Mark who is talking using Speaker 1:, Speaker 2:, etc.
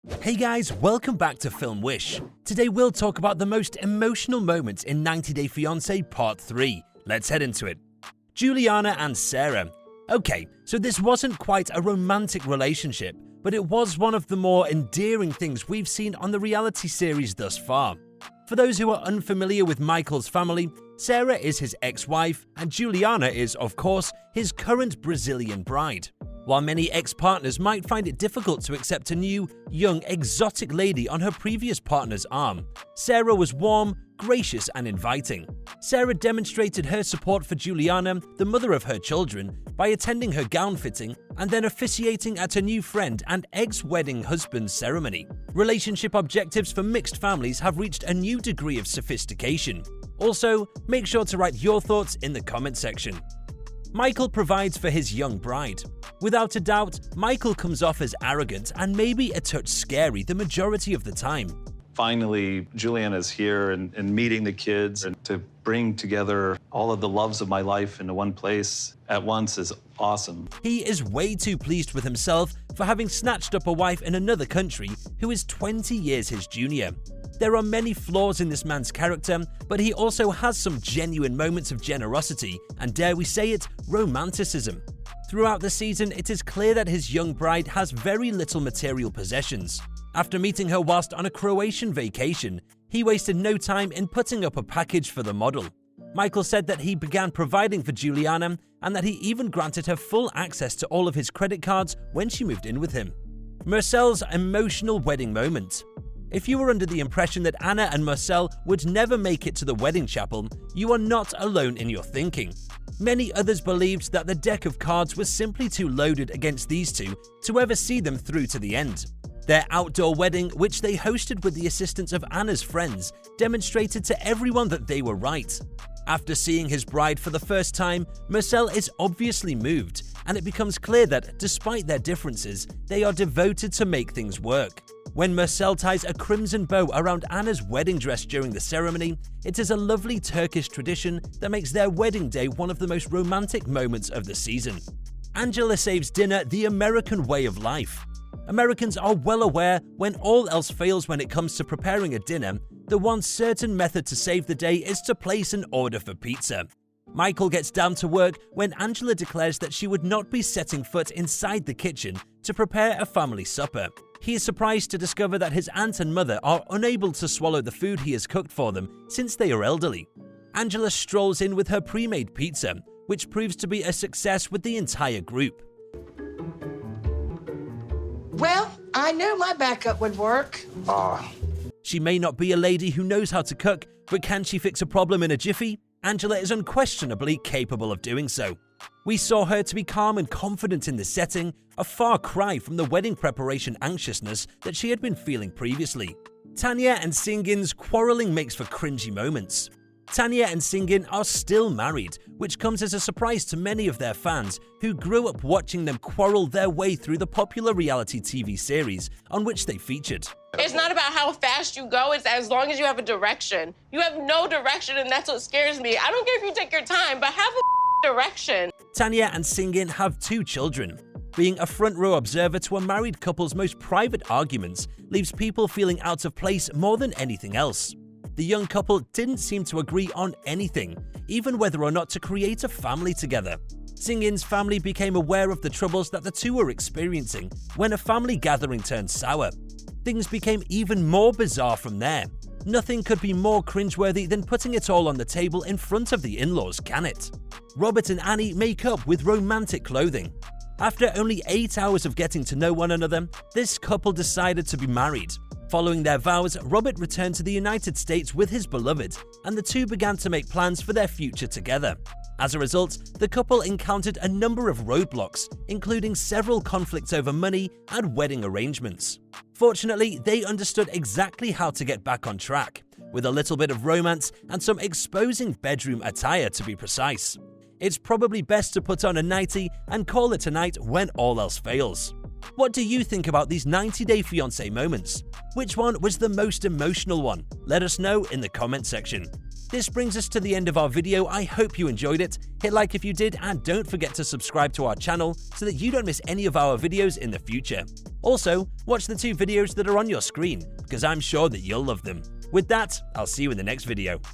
Speaker 1: Hey guys, welcome back to Film Wish. Today we'll talk about the most emotional moments in 90 Day Fiancé Part 3. Let's head into it. Juliana and Sarah. Okay, so this wasn't quite a romantic relationship, but it was one of the more endearing things we've seen on the reality series thus far. For those who are unfamiliar with Michael's family, Sarah is his ex-wife and Juliana is, of course, his current Brazilian bride. While many ex-partners might find it difficult to accept a new, young, exotic lady on her previous partner's arm, Sarah was warm, gracious and inviting. Sarah demonstrated her support for Juliana, the mother of her children, by attending her gown fitting and then officiating at her new friend and ex-wedding husband's ceremony. Relationship objectives for mixed families have reached a new degree of sophistication. Also, make sure to write your thoughts in the comment section. Michael provides for his young bride. Without a doubt, Michael comes off as arrogant and maybe a touch scary the majority of the time.
Speaker 2: Finally, Juliana's here and meeting the kids, and to bring together all of the loves of my life into one place at once is awesome.
Speaker 1: He is way too pleased with himself for having snatched up a wife in another country who is 20 years his junior. There are many flaws in this man's character, but he also has some genuine moments of generosity and, dare we say it, romanticism. Throughout the season, it is clear that his young bride has very little material possessions. After meeting her whilst on a Croatian vacation, he wasted no time in putting up a package for the model. Michael said that he began providing for Juliana and that he even granted her full access to all of his credit cards when she moved in with him. Marcel's emotional wedding moment. If you were under the impression that Anna and Marcel would never make it to the wedding chapel, you are not alone in your thinking. Many others believed that the deck of cards was simply too loaded against these two to ever see them through to the end. Their outdoor wedding, which they hosted with the assistance of Anna's friends, demonstrated to everyone that they were right. After seeing his bride for the first time, Marcel is obviously moved, and it becomes clear that, despite their differences, they are devoted to make things work. When Marcel ties a crimson bow around Anna's wedding dress during the ceremony, it is a lovely Turkish tradition that makes their wedding day one of the most romantic moments of the season. Angela saves dinner the American way of life. Americans are well aware when all else fails when it comes to preparing a dinner, the one certain method to save the day is to place an order for pizza. Michael gets down to work when Angela declares that she would not be setting foot inside the kitchen to prepare a family supper. He is surprised to discover that his aunt and mother are unable to swallow the food he has cooked for them since they are elderly. Angela strolls in with her pre-made pizza, which proves to be a success with the entire group.
Speaker 3: Well, I knew my backup would work.
Speaker 1: She may not be a lady who knows how to cook, but can she fix a problem in a jiffy? Angela is unquestionably capable of doing so. We saw her to be calm and confident in this setting, a far cry from the wedding preparation anxiousness that she had been feeling previously. Tanya and Singin's quarreling makes for cringy moments. Tanya and Singin are still married, which comes as a surprise to many of their fans who grew up watching them quarrel their way through the popular reality TV series on which they featured.
Speaker 4: It's not about how fast you go, it's as long as you have a direction. You have no direction, and that's what scares me. I don't care if you take your time, but have a direction.
Speaker 1: Tanya and Singin have 2 children. Being a front row observer to a married couple's most private arguments leaves people feeling out of place more than anything else. The young couple didn't seem to agree on anything, even whether or not to create a family together. Singin's family became aware of the troubles that the two were experiencing when a family gathering turned sour. Things became even more bizarre from there. Nothing could be more cringeworthy than putting it all on the table in front of the in-laws, can it? Robert and Annie make up with romantic clothing. After only 8 hours of getting to know one another, this couple decided to be married. Following their vows, Robert returned to the United States with his beloved, and the two began to make plans for their future together. As a result, the couple encountered a number of roadblocks, including several conflicts over money and wedding arrangements. Fortunately, they understood exactly how to get back on track, with a little bit of romance and some exposing bedroom attire to be precise. It's probably best to put on a nightie and call it a night when all else fails. What do you think about these 90 Day Fiancé moments? Which one was the most emotional one? Let us know in the comment section. This brings us to the end of our video. I hope you enjoyed it. Hit like if you did, and don't forget to subscribe to our channel so that you don't miss any of our videos in the future. Also, watch the 2 videos that are on your screen, because I'm sure that you'll love them. With that, I'll see you in the next video.